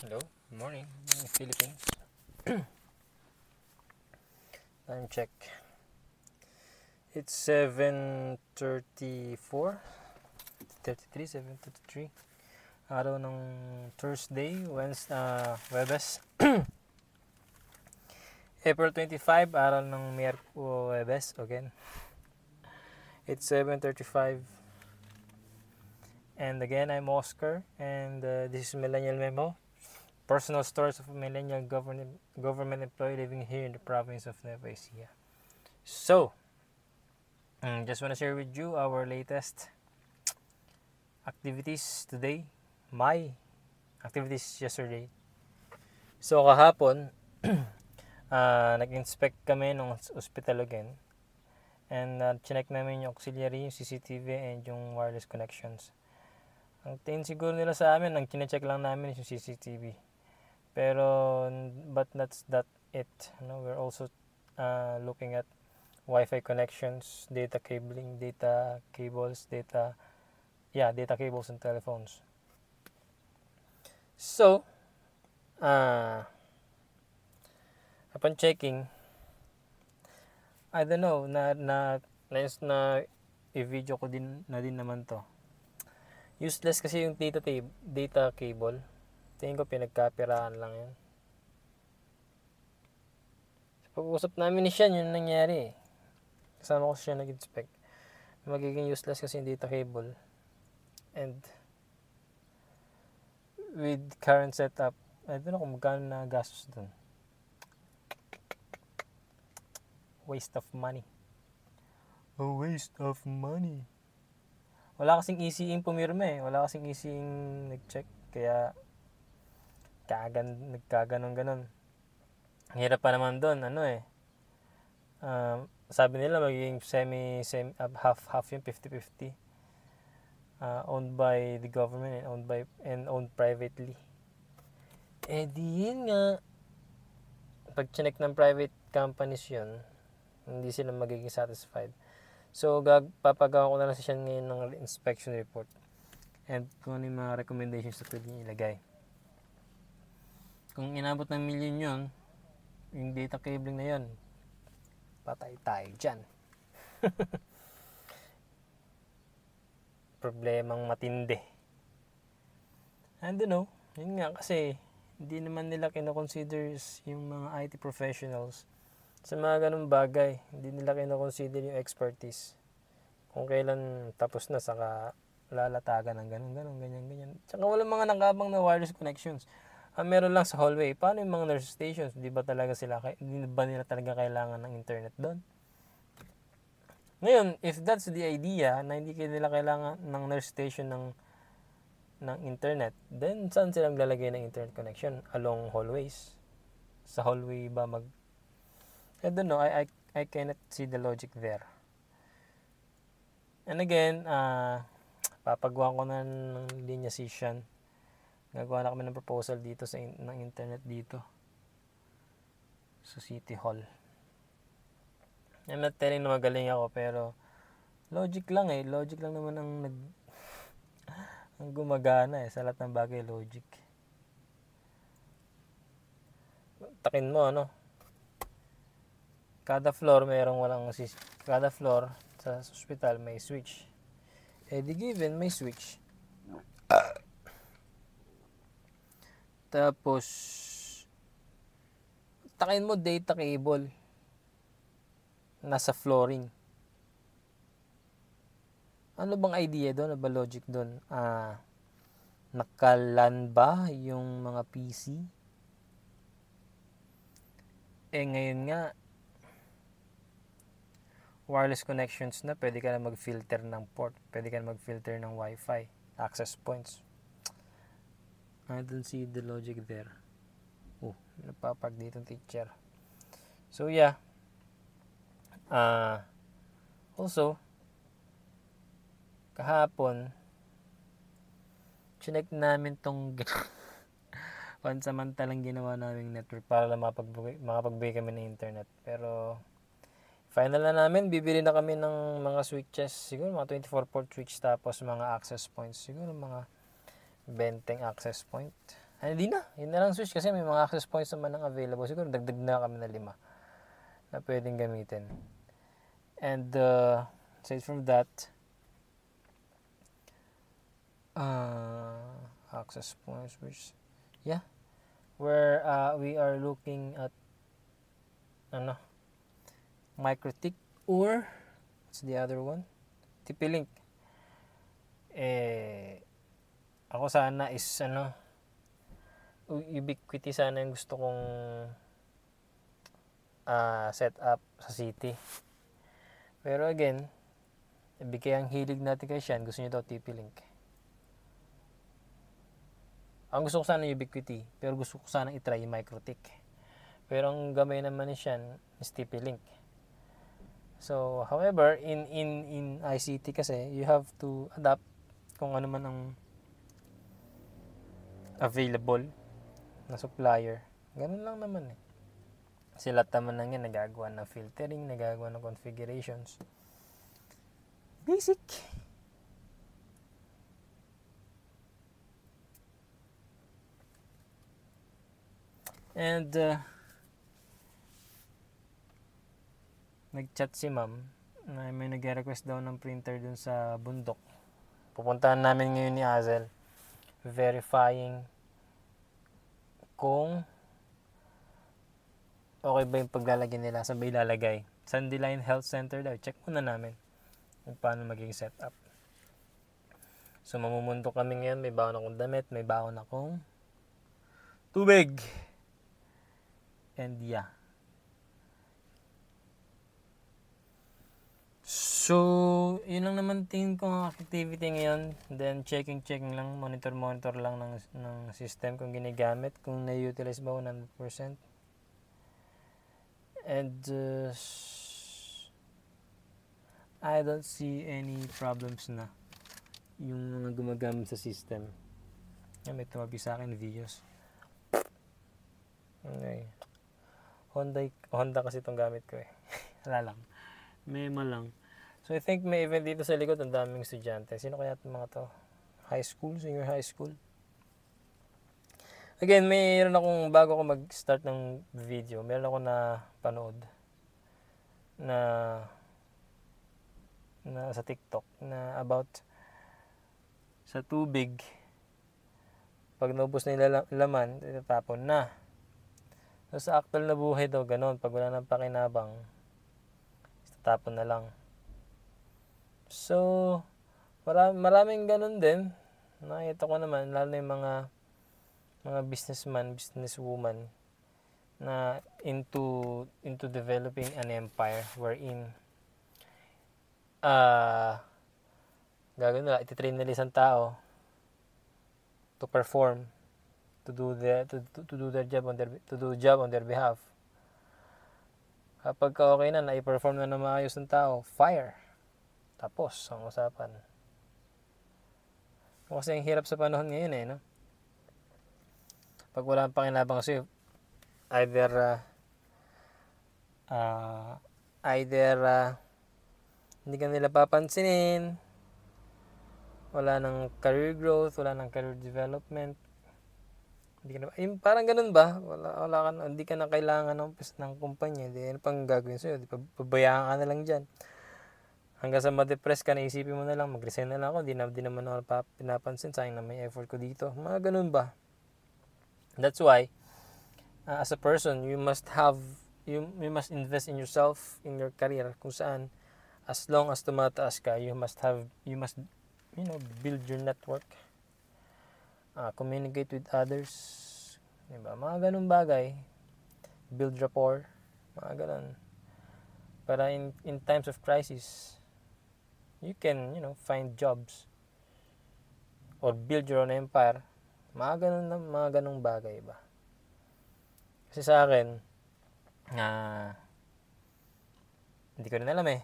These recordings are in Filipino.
Hello, good morning, Philippines. Time check. It's 7:34, 33, 7:33. Araw ng Thursday, Wednesday, Webes. April 25, araw ng Webes again. It's 7:35. And again, I'm Oscar, and this is Millennial Memo. Personal stories of a millennial government employee living here in the province of Nueva Ecija. So, just want to share with you our latest activities today. My activities yesterday. So, kahapon, nag-inspect kami ng hospital again. And chinek namin yung auxiliary, yung CCTV, and yung wireless connections. Ang tingin siguro nila sa amin, ang chinecheck lang namin is yung CCTV. Pero, but that's it. We're also looking at Wi-Fi connections, data cabling, data cables, data cables and telephones. So, upon checking, I don't know, na i-video ko din naman to. Useless kasi yung data cable. Tingin ko pinagkapiraan lang yun. Sa pag-usap namin ni Sean, yun nangyari. Kasama ko siya nag-inspect. Magiging useless kasi yung data cable. And with current setup, I don't know kung magkano na gastos dun. Waste of money. A waste of money. Wala kasing easy pumirma eh. Wala kasing easy nag-check. Kaya nagkaganon-ganon. Hirap pa naman doon, sabi nila magiging half yung 50-50. Owned by the government and owned privately. Eh di yun nga, pag chinek ng private companies yun, hindi sila magiging satisfied. So papagawa ko na lang siya ngayon ng inspection report and kung ano yung mga recommendations na pwede niya ilagay. Kung inabot ng milyon yun, yung data cabling na yun, patay tayo dyan. Problemang matindi. I don't know. Yun nga kasi hindi naman nila kinoconsider yung mga IT professionals sa mga ganung bagay. Hindi nila kinoconsider yung expertise. Kung kailan tapos na saka lalatagan ng ganyan. Tsaka walang mga nakabang na wireless connections. Meron lang sa hallway. Paano yung mga nurse stations? Di ba nila talaga kailangan ng internet doon? Ngayon, if that's the idea na hindi nila kailangan ng nurse station ng internet, then saan silang lalagay ng internet connection? Along hallways? Sa hallway ba I don't know. I cannot see the logic there. And again, papagawa ko na ng linya session. Nagawa na kami ng proposal dito ng internet dito sa City Hall. I'm not telling na magaling ako, pero logic lang Logic lang naman ang gumagana sa lahat ng bagay, logic. Takin mo, kada floor kada floor sa hospital may switch. Di given may switch. Tapos, takin mo data cable. Nasa flooring. Ano bang idea doon? Ano ba logic doon? Nakalan ba yung mga PC? Ngayon nga, wireless connections na, pwede ka na mag-filter ng port. Pwede ka na mag-filter ng Wi-Fi. Access points. I don't see the logic there. Napapag dito ng teacher. So yeah. Also, kahapon, chinek namin tong pansamantalang ginawa naming network para lang makapagbigay kami ng internet. Pero, final na namin, bibili na kami ng mga switches. Siguro mga 24 port switch tapos mga access points. Siguro mga 20 access point. Hindi na. Yun na lang switch kasi may mga access points naman ang available. Siguro dagdag na kami na 5 na pwedeng gamitin. And aside from that, access points, which, yeah, where we are looking at MikroTik, or what's the other one? TP-Link. Ako sana is Ubiquiti sana yung gusto kong set up sa city. Pero again, ibigay ang hilig natin kay Sean, gusto niya daw TP-Link. Ang gusto ko sana Ubiquiti, pero gusto ko sana itry yung MikroTik. Pero ang gamay naman ni Sean is TP-Link. So, however, in ICT kasi, you have to adapt kung ano man ang available na supplier. Ganun lang naman eh. Sila naman lang yan, nagagawa ng filtering, nagagawa ng configurations. Basic. And nag-chat si ma'am na may nag-request daw ng printer dun sa bundok. Pupuntahan namin ngayon ni Azel, verifying kung okay ba yung paglalagay nila, saan ba ilalagay. Sandyline Health Center daw. Check muna namin kung paano maging setup. So mamumundo kami ngayon, may baon akong damit, may baon akong tubig. And yeah. So, yun lang naman tingin ko ang activity ngayon. Then, checking lang, monitor lang ng system kung ginagamit, kung na-utilize ba 100%. And, I don't see any problems na yung mga gumagamit sa system. Yan, may tumabi sa akin videos. Okay. Honda kasi itong gamit ko eh. Wala lang. Mema lang. So, I think may event dito sa likod. Ang daming estudyante. Sino kaya itong mga to? High school? Senior high school? Again, mayroon akong, bago ako mag-start ng video, meron ako na panood na sa TikTok na about sa tubig. Pag naubos na yung laman, itatapon na. So, sa actual na buhay daw, ganun. Pag wala nang pakinabang, tapon na lang. So, maraming ganun din. Nakita ko naman, lalo na yung mga businessman, businesswoman na into developing an empire wherein gagawin nila, ititrain nila isang tao to perform, to do their job on their behalf. Kapag okay na, na-perform na maayos ng tao, fire. Tapos, ang usapan. Kasi ang hirap sa panahon ngayon eh, no? Pag wala pang pakinabang kasi, either hindi ka nila papansinin, wala nang career growth, wala nang career development, parang ganun ba? Hindi ka na kailangan ng kumpanya. Hindi ano pang gagawin sa'yo. Pabayaan ka na lang dyan. Hanggang sa ma-depress ka, naisipin mo na lang, mag-resign na lang ako. Di naman ako pinapansin. Sayang na may effort ko dito. Mga ganun ba? That's why, as a person, you must invest in yourself, in your career, kung saan, as long as tumataas ka, you must build your network. Communicate with others, diba? Mga ganun bagay, build rapport, mga ganun, para in times of crisis you can find jobs or build your own empire. Mga ganung bagay ba. Kasi sa akin hindi ko rin alam eh,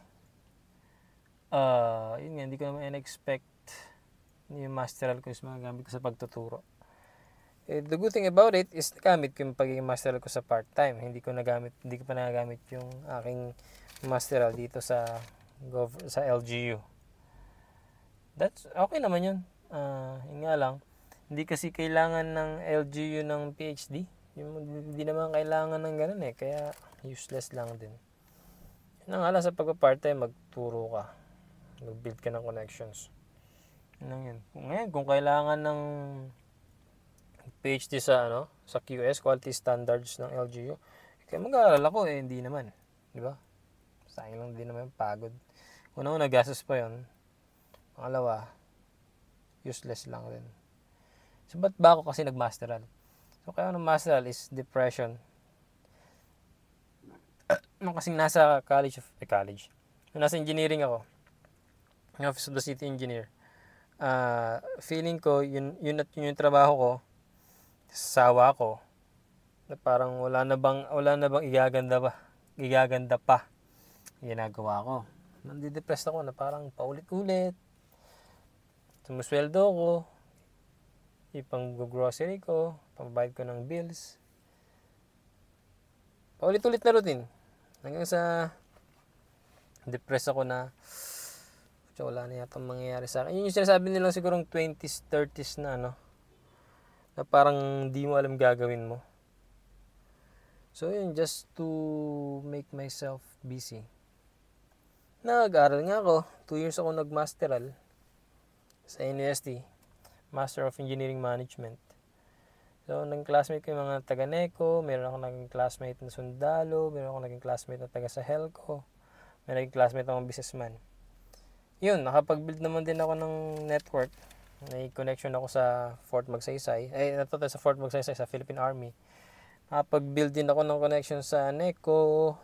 yun nga, hindi ko naman in-expect yung masteral ko is magagamit ko sa pagtuturo. The good thing about it is nagamit ko yung pagiging masteral ko sa part-time. Hindi ko pa nagagamit yung aking masteral dito sa LGU. That's okay naman yun. Yun nga lang, Hindi kasi kailangan ng LGU ng PhD. Hindi naman kailangan ng ganun eh. Kaya useless lang din. Yun ang ala sa pagpa-part-time, magturo ka. Mag-build ka ng connections. Yun lang yun. Ngayon, kung kailangan ng PhD sa sa QS, Quality Standards ng LGU, kaya mag-aaral ako eh, hindi naman. Di ba? Sayang lang din naman, pagod. Una-una, gastos pa yun. Pangalawa, useless lang din. So, ba't ba ako kasi nag-masteral? So, kaya ng masteral is depression. Nung kasing nasa college. Nung nasa engineering ako, Office of the City Engineer, feeling ko, yun yung trabaho ko, sawa ko, na parang wala na bang igaganda pa ginagawa ko. Nandidepressed ako na parang paulit-ulit. Sumusweldo ko, ipang-grocery ko, pambayad ko ng bills. Paulit-ulit na routine. Hanggang sa depressed ako na wala na yata mangyayari sa akin. Yun yung sinasabi nilang sigurong 20s, 30s na na parang di mo alam gagawin mo. So yun, just to make myself busy. Nag-aaral nga ako. 2 years ako nag-masteral sa NUST, Master of Engineering Management. So, naging classmate ko yung mga taga-NECO, meron ako naging classmate na sundalo, meron ako naging classmate na taga-Sahelco, may naging classmate na mga businessman. Yun, nakapag-build naman din ako ng network. May connection ako sa Fort Magsaysay. Sa Fort Magsaysay, sa Philippine Army. Nakapag-build din ako ng connection sa NECO.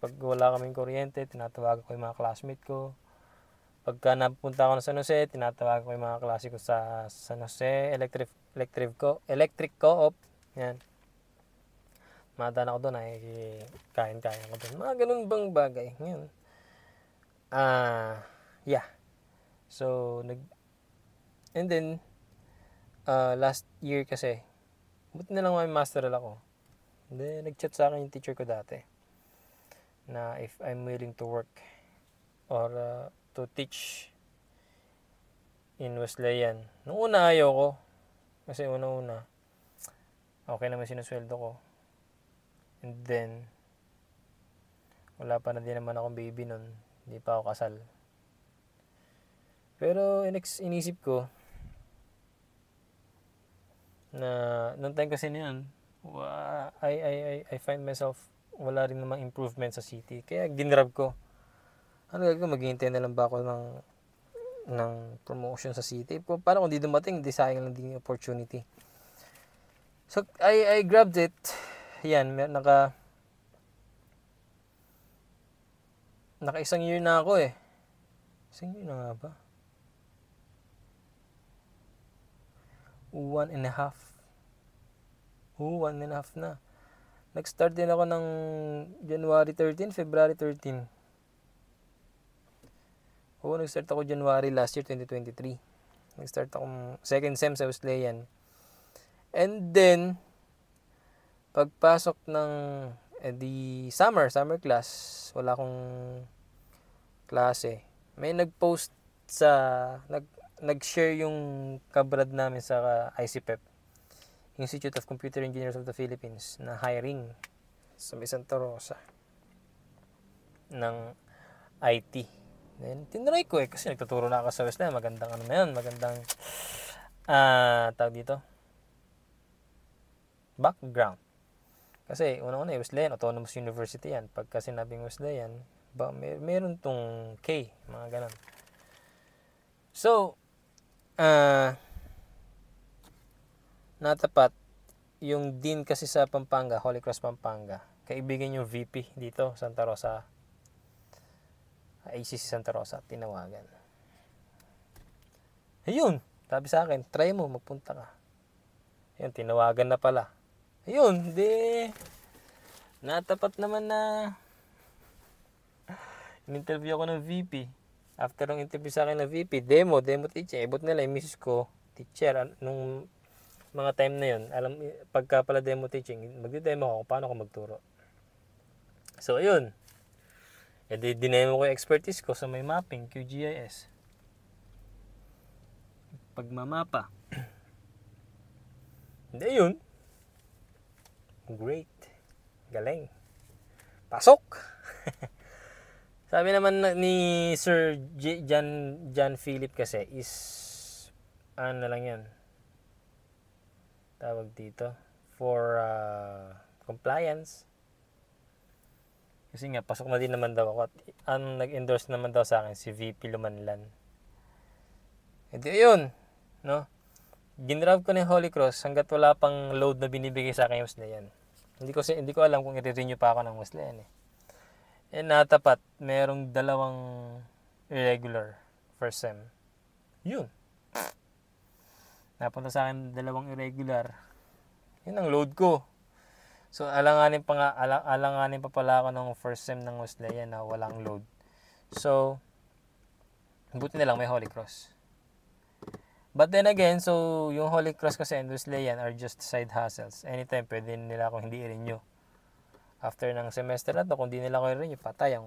Pag wala kaming kuryente, tinatawagan ko yung mga classmate ko. Pagka napunta ako ng San Jose, tinatawagan ko yung mga klase ko sa San Jose Electric Co-op. Yan. Madaan ako doon, kain-kain ako doon. Mga ganun bang bagay. Ngayon. Yeah. So, and then, last year kasi, buti na lang may masteral ako. Then, nag-chat sa akin yung teacher ko dati na if I'm willing to work or to teach in Wesleyan. Noong una ayaw ko. Kasi una okay naman sinusweldo ko. And then, wala pa na din naman akong baby nun. Hindi pa ako kasal. Pero inisip ko na noong time kasi niyan, I find myself wala rin namang improvement sa city. Kaya ginrab ko. Ano gagawin? Maghihintay na lang ba ako ng promotion sa city? Paano kung di dumating? Di sayang lang din yung opportunity. So, I grabbed it. Yan, naka isang year na ako eh. Isang year na nga ba? 1.5. 1.5 na. Nag-start din ako ng January 13, February 13. Nag-start ako January last year, 2023. Nag-start ako second sem sa Wesleyan. And then, pagpasok ng summer class, wala akong klase. May nag-post nag-share yung kabrad namin sa ICPEP, Institute of Computer Engineers of the Philippines, na hiring sa Santa Rosa ng IT. Then, tinry ko kasi nagtuturo na ako sa Wesleyan. Magandang magandang tawag dito, background. Kasi una-una Wesleyan, Autonomous University yan. Pagka sinabing Wesleyan, meron tong K, mga ganun. So, natapat yung dean kasi sa Pampanga, Holy Cross Pampanga. Kaibigan yung VP dito, Santa Rosa, ACC Santa Rosa, tinawagan. Ayun, sabi sa akin, try mo, magpunta ka. Ayun, tinawagan na pala. Ayun, natapat naman na in-interview ako ng VP. After ng interview sa akin ng VP, demo teacher. Ibot nila yung misis ko, teacher. Nung mga time na yun, pagka pala demo teaching, magdi-demo ako paano ako magturo. So, ayun. Dinemo ko yung expertise ko sa may mapping, QGIS. Pagmamapa. Hindi yun. Great. Galing. Pasok! Sabi naman ni Sir John Philip kasi is ano lang yan. Tawag dito. For compliance. Kasi nga, pasok na din naman daw ako. At ang nag-endorse naman daw sa akin, si VP Lumanlan. E di yun. No? Ginrab ko na yung Holy Cross hanggat wala pang load na binibigay sa akin yung Wesleyan. Hindi ko alam kung i-renew pa ako ng Wesleyan eh. And natapat, merong dalawang irregular first sem. Yun. Napunta sa akin dalawang irregular. Yun ang load ko. So alanganin pa pala ako ng first sem ng Wesleyan na walang load. So buti na lang may Holy Cross. But then again, so yung Holy Cross kasi and Wesleyan are just side hustles. Anytime pwede nila akong hindi i-renew. After ng semester na to, kung di nila ko i-renew, patay,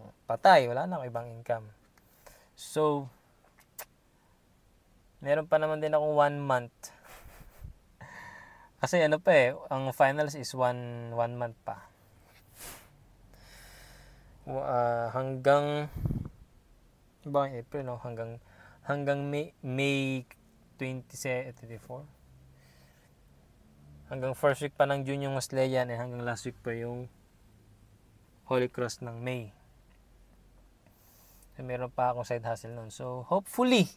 wala na akong ibang income. So meron pa naman din akong 1 month. Kasi ano pa eh, ang finals is 1 month pa. Hanggang April, no? Hanggang May 24. Hanggang first week pa ng June yung Wesleyan, hanggang last week pa yung Holy Cross ng May. So meron pa akong side hustle nun. So hopefully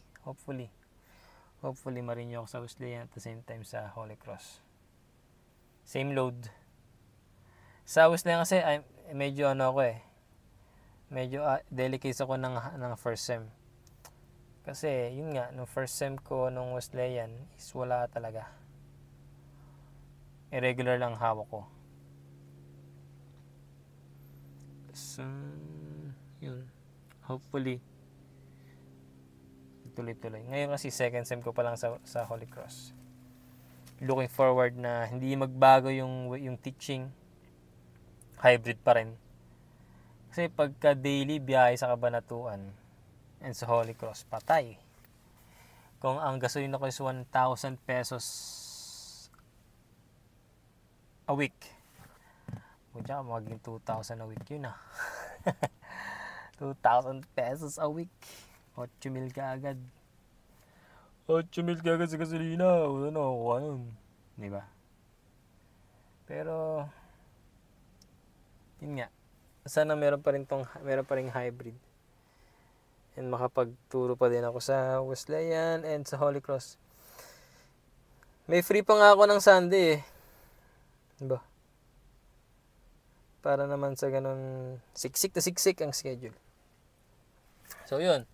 ma-renew ako sa Wesleyan at the same time sa Holy Cross. Same load. Sa Wesleyan kasi medyo medyo delicate ako ng first sem. Kasi yun nga, nung first sem ko nung Wesleyan is wala talaga. Irregular lang hawak ko. So yun, hopefully tuloy-tuloy. Ngayon kasi second sem ko pa lang sa Holy Cross. Looking forward na hindi magbago yung teaching. Hybrid pa rin. Kasi pagka daily biyahe sa Kabanatuan and sa Holy Cross, patay. Kung ang gasolina ko is 1,000 pesos a week, kaya maging 2,000 a week yun 2,000 pesos a week. 8,000 ka agad. 8,000 ka agad sa gasolina. Wala na ako nun. Diba? Pero yun nga. Sana meron pa rin hybrid. And makapagturo pa din ako sa Wesleyan and sa Holy Cross. May free pa nga ako ng Sunday eh. Diba? Para naman sa ganun, siksik ang schedule. So yun,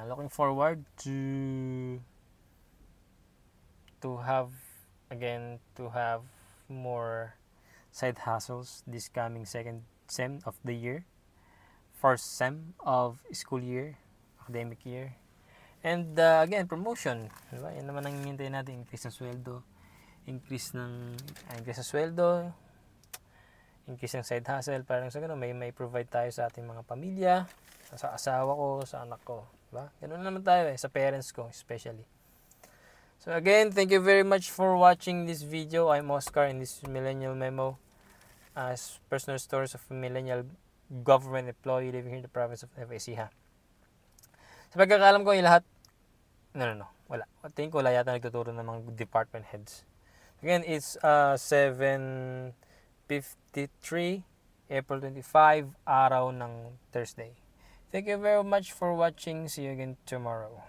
looking forward to have more side hustles this coming second sem of the year, first sem of school year, academic year, and again promotion, diba? Yan naman ang hintay natin, increase ng sweldo, increase ng sweldo, increase ng side hustle, parang sa ganun, may provide tayo sa ating mga pamilya, sa asawa ko, sa anak ko. Diba? Ganun naman tayo sa parents ko especially. So again, thank you very much for watching this video. I'm Oscar and this is Millennial Memo. As personal stories of a millennial government employee living here in the province of Ecija. Sa pagkakalam ko, yung lahat, wala. Tingin ko wala yata nagtuturo ng mga department heads. Again, it's 7:53, April 25, araw ng Thursday. Thank you very much for watching. See you again tomorrow.